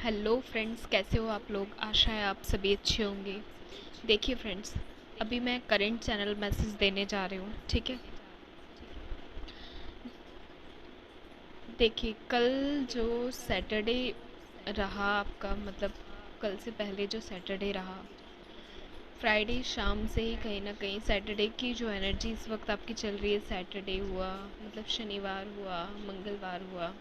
Hello friends, कैसे हो आप लोग। आशा है आप सभी अच्छे होंगे। देखिए फ्रेंड्स, अभी मैं करंट चैनल मैसेज देने जा रही हूँ, ठीक है। देखिए, कल जो सैटरडे रहा आपका, मतलब कल से पहले जो सैटरडे रहा, फ्राइडे शाम से ही कहीं ना कहीं सैटरडे की जो एनर्जी इस वक्त आपकी चल रही है, सैटरडे हुआ मतलब शनिवार हुआ, मंगलवार हुआ,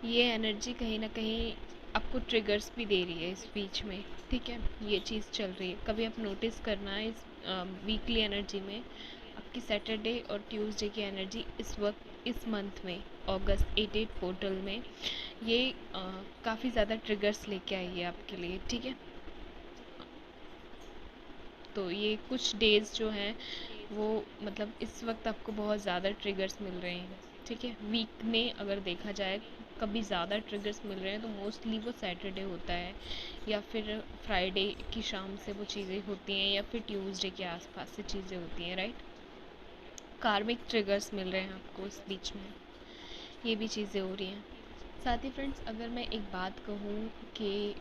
ये एनर्जी कहीं ना कहीं आपको ट्रिगर्स भी दे रही है इस बीच में, ठीक है। ये चीज़ चल रही है, कभी आप नोटिस करना इस वीकली एनर्जी में आपकी सैटरडे और ट्यूसडे की एनर्जी इस वक्त इस मंथ में अगस्त 88 पोर्टल में ये काफ़ी ज़्यादा ट्रिगर्स लेके आई है आपके लिए, ठीक है। तो ये कुछ डेज़ जो हैं वो मतलब इस वक्त आपको बहुत ज़्यादा ट्रिगर्स मिल रहे हैं, ठीक है। वीक में अगर देखा जाए कभी ज़्यादा ट्रिगर्स मिल रहे हैं तो मोस्टली वो सैटरडे होता है, या फिर फ्राइडे की शाम से वो चीज़ें होती हैं, या फिर ट्यूसडे के आसपास से चीज़ें होती हैं, राइट। कार्मिक ट्रिगर्स मिल रहे हैं आपको इस बीच में, ये भी चीज़ें हो रही हैं। साथ ही फ्रेंड्स, अगर मैं एक बात कहूँ कि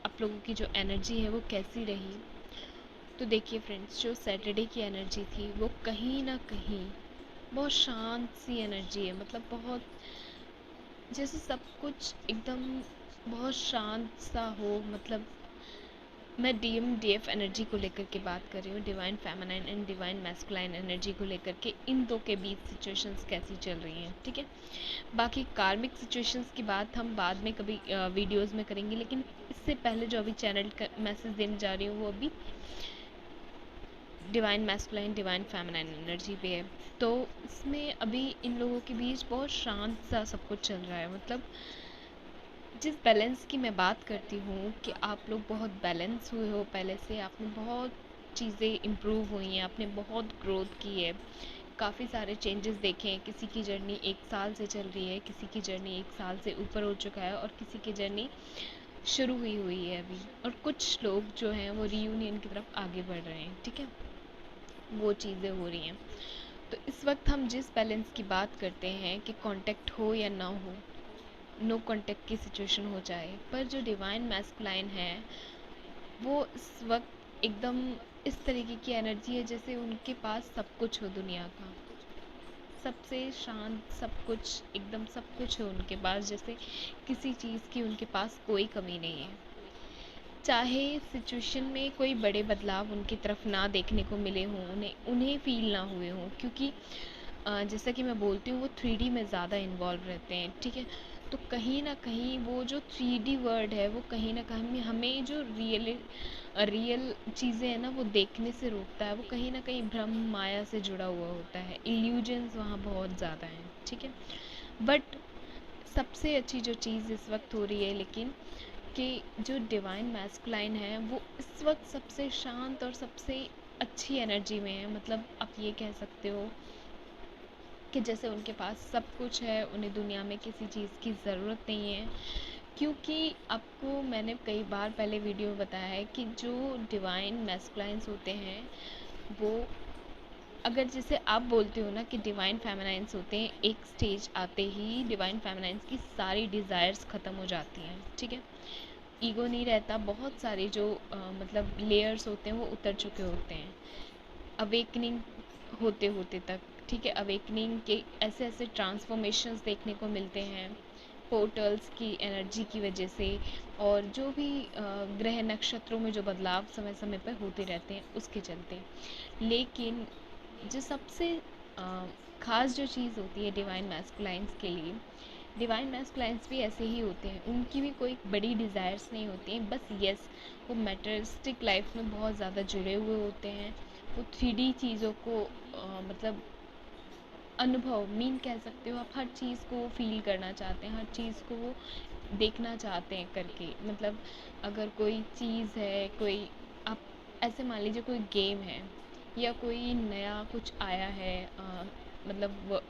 आप लोगों की जो एनर्जी है वो कैसी रही, तो देखिए फ्रेंड्स, जो सैटरडे की एनर्जी थी वो कहीं ना कहीं बहुत शांत सी एनर्जी है, मतलब बहुत जैसे सब कुछ एकदम बहुत शांत सा हो। मतलब मैं डीएफ एनर्जी को लेकर के बात कर रही हूँ, divine feminine and divine masculine energy को लेकर के, इन दो के बीच सिचुएशंस कैसी चल रही हैं, ठीक है। बाकी कार्मिक सिचुएशंस की बात हम बाद में कभी वीडियोस में करेंगे, लेकिन इससे पहले जो अभी चैनल का मैसेज देने जा रही हूँ वो अभी divine masculine divine feminine energy पे है। तो इसमें अभी इन लोगों के बीच बहुत शांत सा सब कुछ चल रहा है। मतलब जिस बैलेंस की मैं बात करती हूँ कि आप लोग बहुत बैलेंस हुए हो, पहले से आपने बहुत चीज़ें इम्प्रूव हुई हैं, आपने बहुत ग्रोथ की है, काफ़ी सारे चेंजेस देखे हैं। किसी की जर्नी 1 साल से चल रही है, किसी की जर्नी 1 साल से ऊपर हो चुका है, और किसी की जर्नी शुरू हुई है अभी, और कुछ लोग जो हैं वो रीयूनियन की तरफ आगे बढ़ रहे हैं, ठीक है। वो चीज़ें हो रही हैं। तो इस वक्त हम जिस बैलेंस की बात करते हैं कि कांटेक्ट हो या ना हो, नो कांटेक्ट की सिचुएशन हो जाए, पर जो डिवाइन मैस्कुलाइन है वो इस वक्त एकदम इस तरीके की एनर्जी है जैसे उनके पास सब कुछ हो दुनिया का, सबसे शांत सब कुछ, एकदम सब कुछ है उनके पास, जैसे किसी चीज़ की उनके पास कोई कमी नहीं है। चाहे सिचुएशन में कोई बड़े बदलाव उनकी तरफ ना देखने को मिले हों, उन्हें उन्हें फील ना हुए हों, क्योंकि जैसा कि मैं बोलती हूँ वो 3D में ज़्यादा इन्वॉल्व रहते हैं, ठीक है। तो कहीं ना कहीं वो जो 3D वर्ड है वो कहीं ना कहीं हमें जो रियल चीज़ें हैं ना वो देखने से रोकता है। वो कहीं ना कहीं भ्रम माया से जुड़ा हुआ होता है, इल्यूजन्स वहाँ बहुत ज़्यादा हैं, ठीक है। बट सबसे अच्छी जो चीज़ इस वक्त हो रही है, लेकिन कि जो डिवाइन मैस्कुलाइन है वो इस वक्त सबसे शांत और सबसे अच्छी एनर्जी में है। मतलब आप ये कह सकते हो कि जैसे उनके पास सब कुछ है, उन्हें दुनिया में किसी चीज़ की ज़रूरत नहीं है। क्योंकि आपको मैंने कई बार पहले वीडियो में बताया है कि जो डिवाइन मैस्कुलाइंस होते हैं वो, अगर जैसे आप बोलते हो ना कि डिवाइन फेमिनाइंस होते हैं, एक स्टेज आते ही डिवाइन फेमिनाइंस की सारी डिज़ायर्स ख़त्म हो जाती हैं, ठीक है। ईगो नहीं रहता, बहुत सारे जो मतलब लेयर्स होते हैं वो उतर चुके होते हैं अवेकनिंग होते होते तक, ठीक है। अवेकनिंग के ऐसे ऐसे ट्रांसफॉर्मेशंस देखने को मिलते हैं पोर्टल्स की एनर्जी की वजह से, और जो भी ग्रह नक्षत्रों में जो बदलाव समय समय पर होते रहते हैं उसके चलते। लेकिन जो सबसे ख़ास जो चीज़ होती है डिवाइन मैस्कुलाइंस के लिए, डिवाइन मैस्कुलाइंस भी ऐसे ही होते हैं, उनकी भी कोई बड़ी डिज़ायर्स नहीं होती हैं। बस यस, वो मैटरिस्टिक लाइफ में बहुत ज़्यादा जुड़े हुए होते हैं। वो 3D चीज़ों को मतलब अनुभव मीन कह सकते हो आप, हर चीज़ को फील करना चाहते हैं, हर चीज़ को वो देखना चाहते हैं करके। मतलब अगर कोई चीज़ है, कोई आप ऐसे मान लीजिए कोई गेम है या कोई नया कुछ आया है, मतलब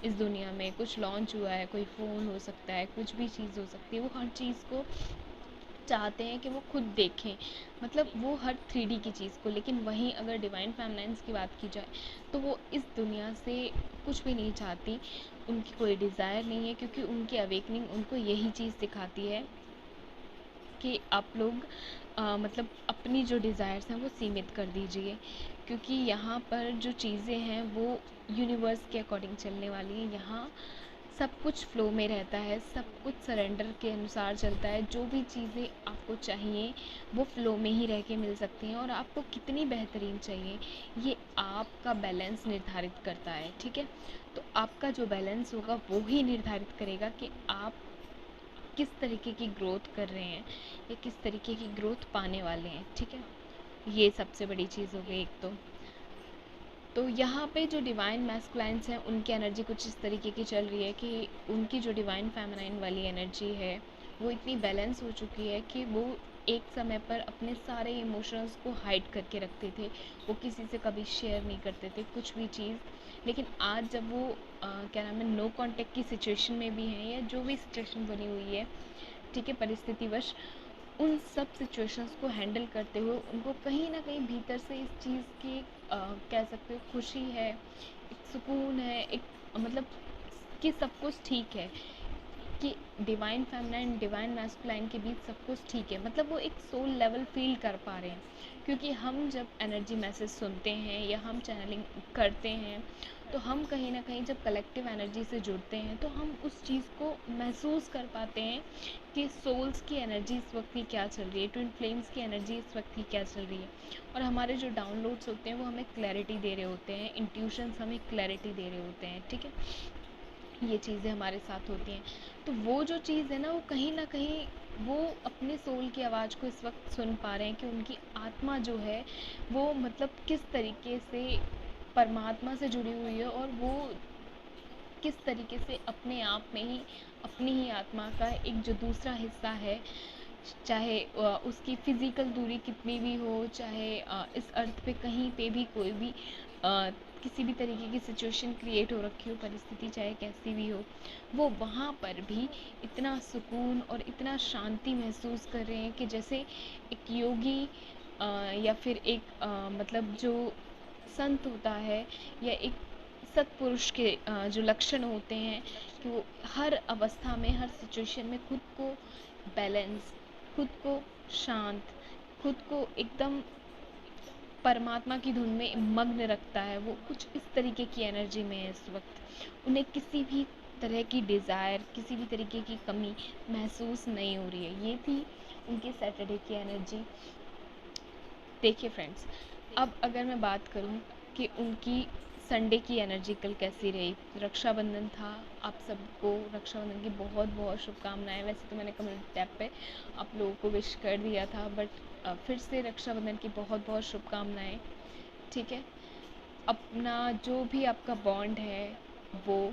इस दुनिया में कुछ लॉन्च हुआ है, कोई फ़ोन हो सकता है, कुछ भी चीज़ हो सकती है, वो हर चीज़ को चाहते हैं कि वो खुद देखें, मतलब वो हर 3D की चीज़ को। लेकिन वहीं अगर डिवाइन फेमिनाइंस की बात की जाए तो वो इस दुनिया से कुछ भी नहीं चाहती, उनकी कोई डिज़ायर नहीं है, क्योंकि उनकी अवेकनिंग उनको यही चीज़ सिखाती है कि आप लोग मतलब अपनी जो डिज़ायर्स हैं वो सीमित कर दीजिए, क्योंकि यहाँ पर जो चीज़ें हैं वो यूनिवर्स के अकॉर्डिंग चलने वाली हैं। यहाँ सब कुछ फ़्लो में रहता है, सब कुछ सरेंडर के अनुसार चलता है। जो भी चीज़ें आपको चाहिए वो फ़्लो में ही रह के मिल सकती हैं, और आपको कितनी बेहतरीन चाहिए ये आपका बैलेंस निर्धारित करता है, ठीक है। तो आपका जो बैलेंस होगा वो ही निर्धारित करेगा कि आप किस तरीके की ग्रोथ कर रहे हैं या किस तरीके की ग्रोथ पाने वाले हैं, ठीक है। ये सबसे बड़ी चीज़ हो गई एक तो यहाँ पे जो डिवाइन मैस्कुलाइन्स हैं उनकी एनर्जी कुछ इस तरीके की चल रही है कि उनकी जो डिवाइन फेमिनाइन वाली एनर्जी है वो इतनी बैलेंस हो चुकी है कि वो एक समय पर अपने सारे इमोशंस को हाइड करके रखते थे। वो किसी से कभी शेयर नहीं करते थे कुछ भी चीज़। लेकिन आज जब वो क्या नाम है, नो कांटेक्ट की सिचुएशन में भी हैं या जो भी सिचुएशन बनी हुई है, ठीक है, परिस्थितिवश, उन सब सिचुएशंस को हैंडल करते हुए उनको कहीं ना कहीं भीतर से इस चीज़ की कह सकते हो खुशी है, एक सुकून है, एक मतलब कि सब कुछ ठीक है, कि डिवाइन फेमिनाइन डिवाइन मैस्कुलाइन के बीच सब कुछ ठीक है। मतलब वो एक सोल लेवल फील कर पा रहे हैं, क्योंकि हम जब एनर्जी मैसेज सुनते हैं या हम चैनलिंग करते हैं तो हम कहीं ना कहीं जब कलेक्टिव एनर्जी से जुड़ते हैं तो हम उस चीज़ को महसूस कर पाते हैं कि सोल्स की एनर्जी इस वक्त की क्या चल रही है, ट्विन फ्लेम्स की एनर्जी इस वक्त की क्या चल रही है। और हमारे जो डाउनलोड्स होते हैं वो हमें क्लैरिटी दे रहे होते हैं, इंट्यूशंस हमें क्लैरिटी दे रहे होते हैं, ठीक है। ये चीज़ें हमारे साथ होती हैं। तो वो जो चीज़ है ना वो कहीं न कहीं वो अपने सोल की आवाज़ को इस वक्त सुन पा रहे हैं कि उनकी आत्मा जो है वो मतलब किस तरीके से परमात्मा से जुड़ी हुई है, और वो किस तरीके से अपने आप में ही अपनी ही आत्मा का एक जो दूसरा हिस्सा है, चाहे उसकी फ़िज़िकल दूरी कितनी भी हो, चाहे इस अर्थ पे कहीं पे भी कोई भी किसी भी तरीके की सिचुएशन क्रिएट हो रखी हो, परिस्थिति चाहे कैसी भी हो, वो वहाँ पर भी इतना सुकून और इतना शांति महसूस कर रहे हैं कि जैसे एक योगी या फिर एक मतलब जो संत होता है या एक सत्पुरुष के जो लक्षण होते हैं कि वो हर अवस्था में, हर सिचुएशन में खुद को बैलेंस, खुद को शांत, खुद को एकदम परमात्मा की धुन में मग्न रखता है। वो कुछ इस तरीके की एनर्जी में है इस वक्त। उन्हें किसी भी तरह की डिज़ायर, किसी भी तरीके की कमी महसूस नहीं हो रही है। ये थी उनकी सैटरडे की एनर्जी। देखिए फ्रेंड्स, अब अगर मैं बात करूं कि उनकी संडे की एनर्जी कल कैसी रही। रक्षाबंधन था, आप सबको रक्षाबंधन की बहुत बहुत शुभकामनाएं। वैसे तो मैंने कम्युनिटी टैब पे आप लोगों को विश कर दिया था, बट फिर से रक्षाबंधन की बहुत बहुत शुभकामनाएं, ठीक है। अपना जो भी आपका बॉन्ड है वो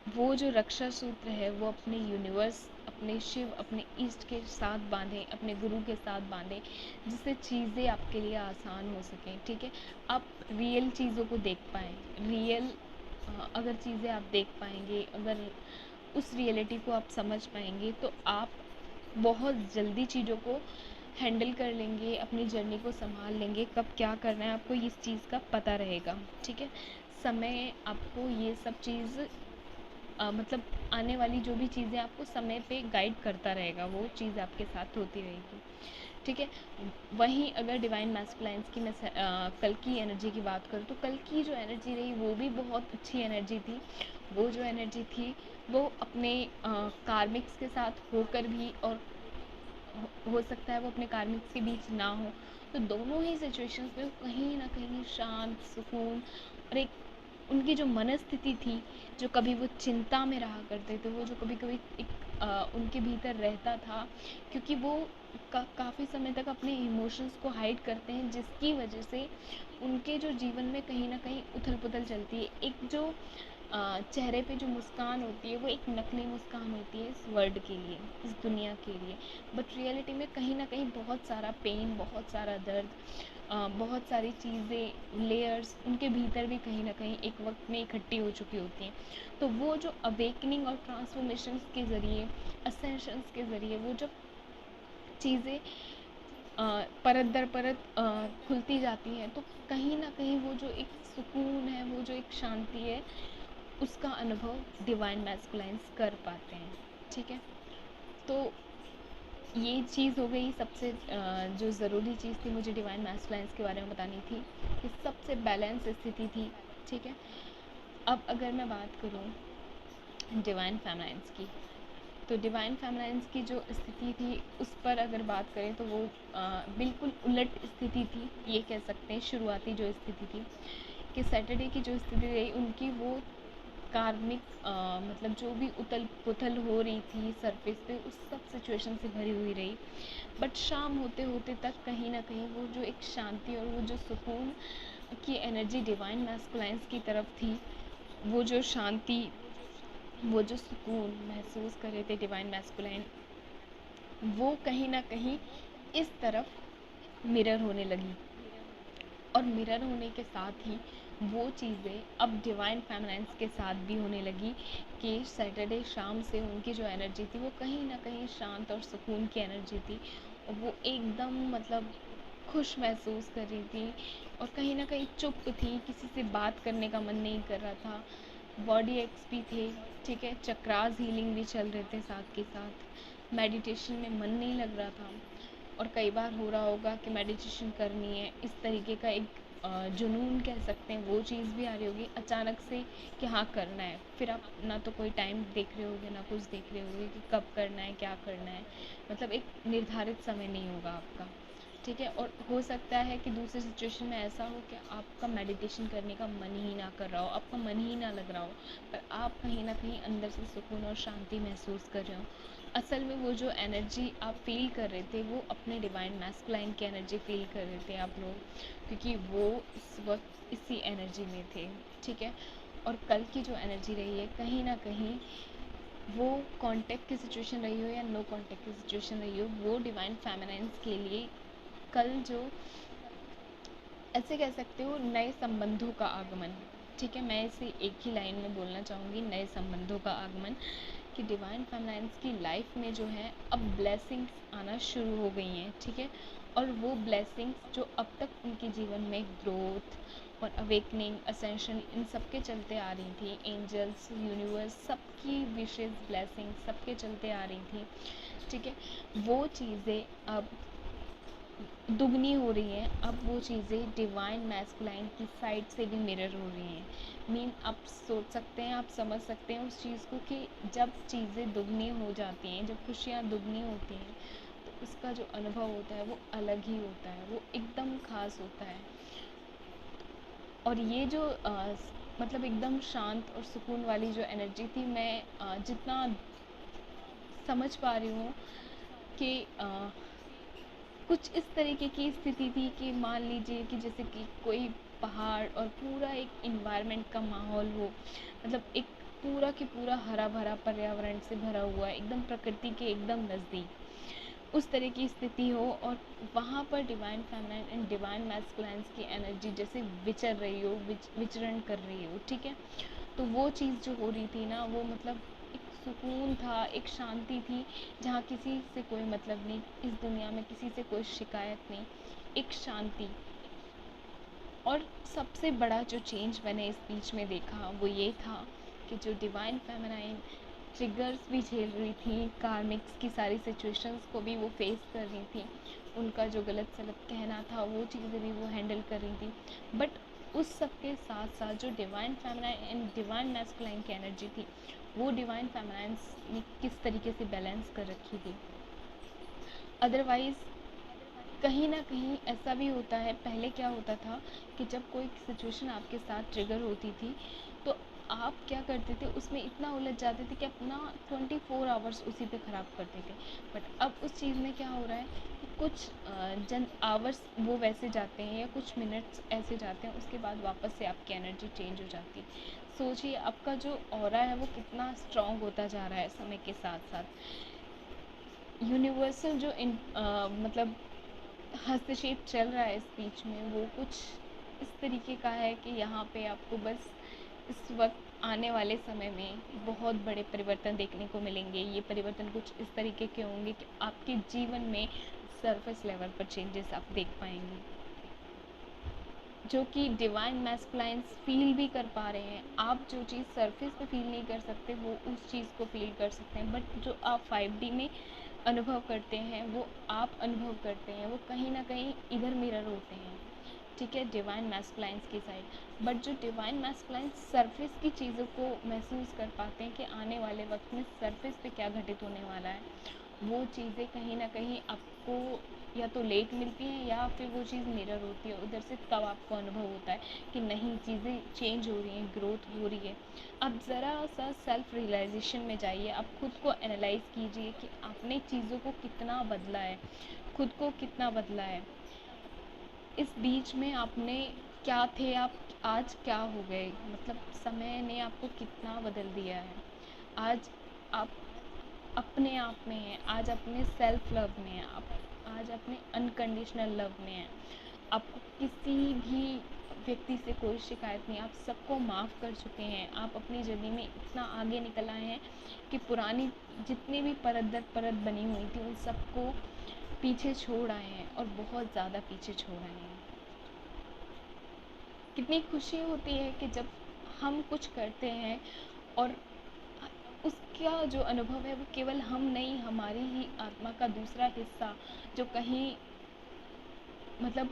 वो जो रक्षा सूत्र है वो अपने यूनिवर्स, अपने शिव, अपने ईस्ट के साथ बांधें, अपने गुरु के साथ बांधें, जिससे चीज़ें आपके लिए आसान हो सकें, ठीक है। आप रियल चीज़ों को देख पाएँ, रियल अगर चीज़ें आप देख पाएंगे, अगर उस रियलिटी को आप समझ पाएंगे तो आप बहुत जल्दी चीज़ों को हैंडल कर लेंगे, अपनी जर्नी को संभाल लेंगे। कब क्या करना है आपको इस चीज़ का पता रहेगा, ठीक है। समय आपको ये सब चीज़ मतलब आने वाली जो भी चीज़ें आपको समय पे गाइड करता रहेगा, वो चीज़ आपके साथ होती रहेगी, ठीक है। वहीं अगर डिवाइन मैस्कुलाइन्स की मैं कल की एनर्जी की बात करूँ तो कल की जो एनर्जी रही वो भी बहुत अच्छी एनर्जी थी। वो जो एनर्जी थी वो अपने कार्मिक्स के साथ होकर भी, और हो सकता है वो अपने कार्मिक्स के बीच ना हो, तो दोनों ही सिचुएशंस में कहीं ना कहीं शांत, सुकून, और एक उनकी जो मनस्थिति थी, जो कभी वो चिंता में रहा करते थे, वो जो कभी कभी एक उनके भीतर रहता था, क्योंकि वो काफ़ी समय तक अपने इमोशंस को हाइड करते हैं, जिसकी वजह से उनके जो जीवन में कहीं ना कहीं उथल पुथल चलती है। एक जो चेहरे पे जो मुस्कान होती है वो एक नकली मुस्कान होती है इस वर्ल्ड के लिए, इस दुनिया के लिए, बट रियलिटी में कहीं ना कहीं बहुत सारा पेन, बहुत सारा दर्द, बहुत सारी चीज़ें, लेयर्स उनके भीतर भी कहीं ना कहीं एक वक्त में इकट्ठी हो चुकी होती हैं। तो वो जो अवेकनिंग और ट्रांसफॉर्मेशंस के ज़रिए, असेंशंस के ज़रिए वो जब चीज़ें परत दर परत खुलती जाती हैं तो कहीं ना कहीं वो जो एक सुकून है, वो जो एक शांति है, उसका अनुभव डिवाइन मैस्कुलाइन्स कर पाते हैं, ठीक है। तो ये चीज़ हो गई सबसे जो ज़रूरी चीज़ थी मुझे डिवाइन मैस्कुलाइन्स के बारे में बतानी थी कि सबसे बैलेंस स्थिति थी, ठीक है। अब अगर मैं बात करूँ डिवाइन फेमिनाइन्स की, तो डिवाइन फेमिनाइन्स की जो स्थिति थी उस पर अगर बात करें तो वो बिल्कुल उलट स्थिति थी, ये कह सकते हैं। शुरुआती जो स्थिति थी कि सैटरडे की जो स्थिति रही उनकी वो कार्मिक मतलब जो भी उथल पुथल हो रही थी सरफेस पे उस सब सिचुएशन से भरी हुई रही। बट शाम होते होते तक कहीं ना कहीं वो जो एक शांति और वो जो सुकून की एनर्जी डिवाइन मैस्कुलाइन्स की तरफ थी, वो जो शांति, वो जो सुकून महसूस कर रहे थे डिवाइन मैस्कुलाइन, वो कहीं ना कहीं इस तरफ मिरर होने लगी। और मिरर होने के साथ ही वो चीज़ें अब डिवाइन फेमिनाइन्स के साथ भी होने लगी कि सैटरडे शाम से उनकी जो एनर्जी थी वो कहीं ना कहीं शांत और सुकून की एनर्जी थी। और वो एकदम मतलब खुश महसूस कर रही थी और कहीं ना कहीं चुप थी, किसी से बात करने का मन नहीं कर रहा था। बॉडी एक्सपी थे, ठीक है, चक्रास हीलिंग भी चल रहे थे साथ के साथ। मेडिटेशन में मन नहीं लग रहा था और कई बार हो रहा होगा कि मेडिटेशन करनी है, इस तरीके का एक जुनून कह सकते हैं, वो चीज़ भी आ रही होगी अचानक से कि हाँ करना है। फिर आप ना तो कोई टाइम देख रहे होगे ना कुछ देख रहे होगे कि कब करना है क्या करना है, मतलब एक निर्धारित समय नहीं होगा आपका, ठीक है। और हो सकता है कि दूसरी सिचुएशन में ऐसा हो कि आपका मेडिटेशन करने का मन ही ना कर रहा हो, आपका मन ही ना लग रहा हो, पर आप कहीं ना कहीं अंदर से सुकून और शांति महसूस कर रहे हो। असल में वो जो एनर्जी आप फील कर रहे थे वो अपने डिवाइन मैस्कुलाइन की एनर्जी फील कर रहे थे आप लोग, क्योंकि वो इस वक्त इसी एनर्जी में थे, ठीक है। और कल की जो एनर्जी रही है कहीं ना कहीं वो कांटेक्ट की सिचुएशन रही हो या नो कांटेक्ट की सिचुएशन रही हो, वो डिवाइन फेमिनाइन्स के लिए कल जो ऐसे कह सकते हो नए संबंधों का आगमन, ठीक है। मैं इसे एक ही लाइन में बोलना चाहूँगी, नए संबंधों का आगमन, कि डिवाइन फेमिनाइन्स की लाइफ में जो है अब ब्लेसिंग्स आना शुरू हो गई हैं, ठीक है। और वो ब्लेसिंग्स जो अब तक उनके जीवन में ग्रोथ और अवेकनिंग असेंशन इन सब के चलते आ रही थी, एंजल्स यूनिवर्स सबकी विशेष ब्लेसिंग सबके चलते आ रही थी, ठीक है। वो चीज़ें अब दुगनी हो रही हैं। अब वो चीज़ें डिवाइन मैस्कुलाइन की साइड से भी मिरर हो रही हैं। मीन आप सोच सकते हैं, आप समझ सकते हैं उस चीज़ को कि जब चीज़ें दुगनी हो जाती हैं, जब खुशियाँ दुगनी होती हैं तो उसका जो अनुभव होता है वो अलग ही होता है, वो एकदम ख़ास होता है। और ये जो मतलब एकदम शांत और सुकून वाली जो एनर्जी थी, मैं जितना समझ पा रही हूँ कि कुछ इस तरीके की स्थिति थी कि मान लीजिए कि जैसे कि कोई पहाड़ और पूरा एक इन्वायरमेंट का माहौल हो, मतलब एक पूरा की पूरा हरा भरा पर्यावरण से भरा हुआ है, एकदम प्रकृति के एकदम नज़दीक, उस तरह की स्थिति हो और वहाँ पर डिवाइन फेमिनाइन एंड डिवाइन मैस्कुलाइन्स की एनर्जी जैसे विचर रही हो, विचरण कर रही हो, ठीक है। तो वो चीज़ जो हो रही थी ना, वो मतलब एक सुकून था, एक शांति थी, जहाँ किसी से कोई मतलब नहीं, इस दुनिया में किसी से कोई शिकायत नहीं, एक शांति। और सबसे बड़ा जो चेंज मैंने इस बीच में देखा वो ये था कि जो डिवाइन फेमिनाइन ट्रिगर्स भी झेल रही थी, कार्मिक्स की सारी सिचुएशंस को भी वो फेस कर रही थी, उनका जो गलत सलत कहना था वो चीज़ें भी वो हैंडल कर रही थी। बट उस सब के साथ साथ जो divine feminine and divine masculine की एनर्जी थी, वो डिवाइन फेमिनाइन्स ने किस तरीके से बैलेंस कर रखी थी। अदरवाइज़ कहीं ना कहीं ऐसा भी होता है, पहले क्या होता था कि जब कोई सिचुएशन आपके साथ ट्रिगर होती थी तो आप क्या करते थे, उसमें इतना उलझ जाते थे कि अपना 24 आवर्स उसी पे ख़राब करते थे। बट अब उस चीज़ में क्या हो रहा है कि कुछ जन आवर्स वो वैसे जाते हैं या कुछ मिनट्स ऐसे जाते हैं, उसके बाद वापस से आपकी एनर्जी चेंज हो जाती है। सोचिए आपका जो ऑरा है वो कितना स्ट्रॉन्ग होता जा रहा है समय के साथ साथ। यूनिवर्सल जो मतलब हस्तक्षेप चल रहा है इस बीच में, वो कुछ इस तरीके का है कि यहाँ पे आपको बस इस वक्त आने वाले समय में बहुत बड़े परिवर्तन देखने को मिलेंगे। ये परिवर्तन कुछ इस तरीके के होंगे कि आपके जीवन में सरफेस लेवल पर चेंजेस आप देख पाएंगे, जो कि डिवाइन मैस्कुलाइन्स फील भी कर पा रहे हैं। आप जो चीज़ सरफेस पे फील नहीं कर सकते वो उस चीज़ को फील कर सकते हैं, बट जो आप 5D में अनुभव करते हैं, वो आप अनुभव करते हैं, वो कहीं ना कहीं इधर मिरर होते हैं, ठीक है, डिवाइन मैस्कुलाइंस की साइड। बट जो डिवाइन मैस्कुलाइंस सरफेस की चीज़ों को महसूस कर पाते हैं कि आने वाले वक्त में सरफेस पे क्या घटित होने वाला है, वो चीज़ें कहीं ना कहीं आपको या तो लेट मिलती हैं या फिर वो चीज़ मिरर होती है उधर से, तब आपको अनुभव होता है कि नहीं, चीज़ें चेंज हो रही हैं, ग्रोथ हो रही है। आप ज़रा सा सेल्फ रियलाइजेशन में जाइए, आप खुद को एनालाइज कीजिए कि आपने चीज़ों को कितना बदला है, खुद को कितना बदला है। इस बीच में आपने क्या थे, आप आज क्या हो गए, मतलब समय ने आपको कितना बदल दिया है। आज आप अपने आप में हैं, आज अपने सेल्फ लव में हैं, आप आज अपने अनकंडीशनल लव में हैं। आपको किसी भी व्यक्ति से कोई शिकायत नहीं, आप सबको माफ़ कर चुके हैं। आप अपनी जर्नी में इतना आगे निकल आए हैं कि पुरानी जितनी भी परत दर परत बनी हुई थी उन सबको पीछे छोड़ आए हैं, और बहुत ज़्यादा पीछे छोड़ आए हैं। कितनी खुशी होती है कि जब हम कुछ करते हैं और उसका जो अनुभव है वो केवल हम नहीं, हमारी ही आत्मा का दूसरा हिस्सा जो कहीं, मतलब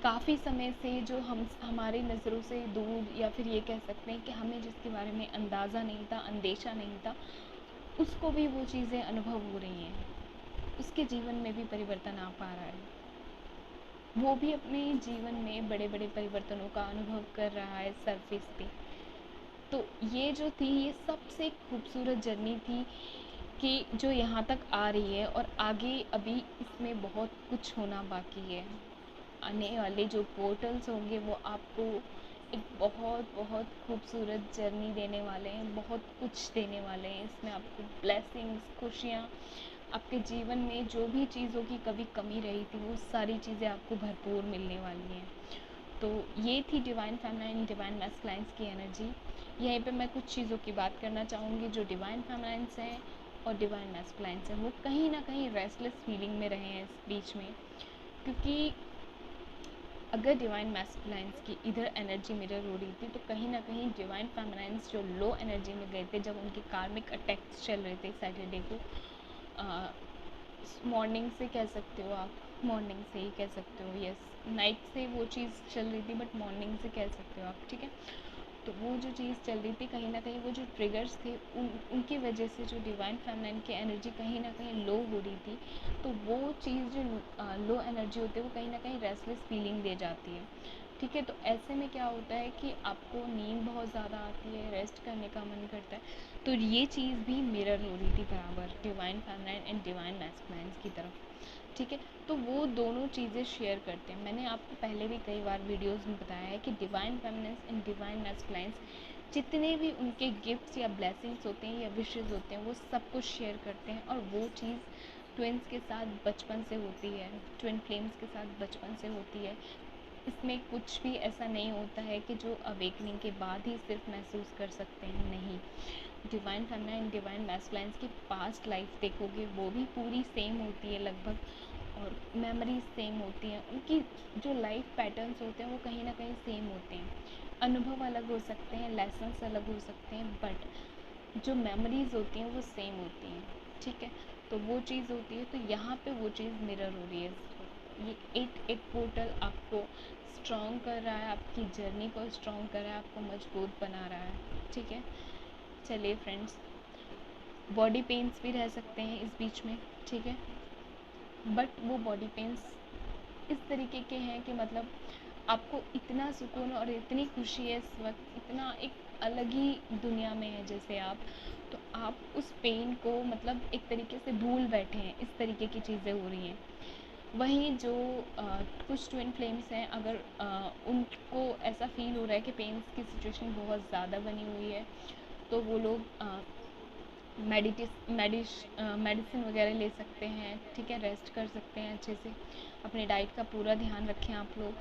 काफ़ी समय से जो हमारी नज़रों से दूर, या फिर ये कह सकते हैं कि हमें जिसके बारे में अंदाज़ा नहीं था, अंदेशा नहीं था, उसको भी वो चीज़ें अनुभव हो रही हैं, उसके जीवन में भी परिवर्तन आ पा रहा है, वो भी अपने जीवन में बड़े बड़े परिवर्तनों का अनुभव कर रहा है सरफेस पे। तो ये जो थी, ये सबसे खूबसूरत जर्नी थी कि जो यहाँ तक आ रही है, और आगे अभी इसमें बहुत कुछ होना बाकी है। आने वाले जो पोर्टल्स होंगे वो आपको एक बहुत बहुत खूबसूरत जर्नी देने वाले हैं, बहुत कुछ देने वाले हैं। इसमें आपको ब्लेसिंग्स, खुशियाँ, आपके जीवन में जो भी चीज़ों की कभी कमी रही थी वो सारी चीज़ें आपको भरपूर मिलने वाली हैं। तो ये थी डिवाइन फेमिनाइन, डिवाइन मैस्कुलाइंस की एनर्जी। यहीं पे मैं कुछ चीज़ों की बात करना चाहूँगी। जो डिवाइन फेमिनाइंस हैं और डिवाइन मैस्कुलाइंस हैं, वो कहीं ना कहीं रेस्टलेस फीलिंग में रहे हैं इस बीच में, क्योंकि अगर डिवाइन मैस्कुलाइंस की इधर एनर्जी मिरर हो रही थी, तो कहीं ना कहीं डिवाइन फेमिनाइंस जो लो एनर्जी में गए थे, जब उनके कार्मिक अटैक्स चल रहे थे सैटरडे को, मॉर्निंग से कह सकते हो आप, मॉर्निंग से ही कह सकते हो, यस, नाइट से वो चीज़ चल रही थी बट मॉर्निंग से कह सकते हो आप, ठीक है। तो वो जो चीज़ चल रही थी, कहीं ना कहीं वो जो ट्रिगर्स थे उनकी वजह से जो डिवाइन फेमिनाइन की एनर्जी कहीं ना कहीं लो हो रही थी, तो वो चीज़ जो लो एनर्जी होती है वो कहीं ना कहीं रेस्टलेस फीलिंग दे जाती है, ठीक है। तो ऐसे में क्या होता है कि आपको नींद बहुत ज़्यादा आती है, रेस्ट करने का मन करता है। तो ये चीज़ भी मिरर हो रही थी बराबर divine feminine and divine masculine की तरफ, ठीक है। तो वो दोनों चीज़ें शेयर करते हैं। मैंने आपको पहले भी कई बार वीडियोस में बताया है कि डिवाइन फेमिनिन्स एंड डिवाइन मैस्कुलाइंस जितने भी उनके गिफ्ट्स या ब्लेसिंग्स होते हैं या विशेज़ होते हैं, वो सब कुछ शेयर करते हैं। और वो चीज़ ट्विन्स के साथ बचपन से होती है, ट्विन फ्लेम्स के साथ बचपन से होती है। इसमें कुछ भी ऐसा नहीं होता है कि जो अवेकनिंग के बाद ही सिर्फ महसूस कर सकते हैं, नहीं। डिवाइन फेमिनाइन, डिवाइन मैस्कुलाइंस की पास्ट लाइफ देखोगे, वो भी पूरी सेम होती है लगभग, और मेमोरीज सेम होती हैं। उनकी जो लाइफ पैटर्न्स होते हैं वो कहीं ना कहीं सेम होते हैं। अनुभव अलग हो सकते हैं, लेसन्स अलग हो सकते हैं, बट जो मेमोरीज होती हैं वो सेम होती हैं, ठीक है। तो वो चीज़ होती है, तो यहाँ पे वो चीज़ मिरर हो रही है इस वक्त। ये एक पोर्टल आपको स्ट्रॉन्ग कर रहा है, आपकी जर्नी को स्ट्रॉन्ग कर रहा है, आपको मजबूत बना रहा है, ठीक है। चलिए फ्रेंड्स, बॉडी पेन्स भी रह सकते हैं इस बीच में, ठीक है, बट वो बॉडी पेन्स इस तरीके के हैं कि मतलब आपको इतना सुकून और इतनी खुशी है इस वक्त, इतना एक अलग ही दुनिया में है जैसे आप, तो आप उस पेन को मतलब एक तरीके से भूल बैठे हैं, इस तरीके की चीज़ें हो रही हैं। वहीं जो कुछ ट्विन फ्लेम्स हैं, अगर उनको ऐसा फील हो रहा है कि पेन्स की सिचुएशन बहुत ज़्यादा बनी हुई है, तो वो लोग मेडिसिन वगैरह ले सकते हैं, ठीक है, रेस्ट कर सकते हैं अच्छे से। अपने डाइट का पूरा ध्यान रखें आप लोग,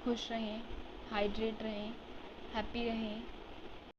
खुश रहें, हाइड्रेट रहें, हैप्पी रहें,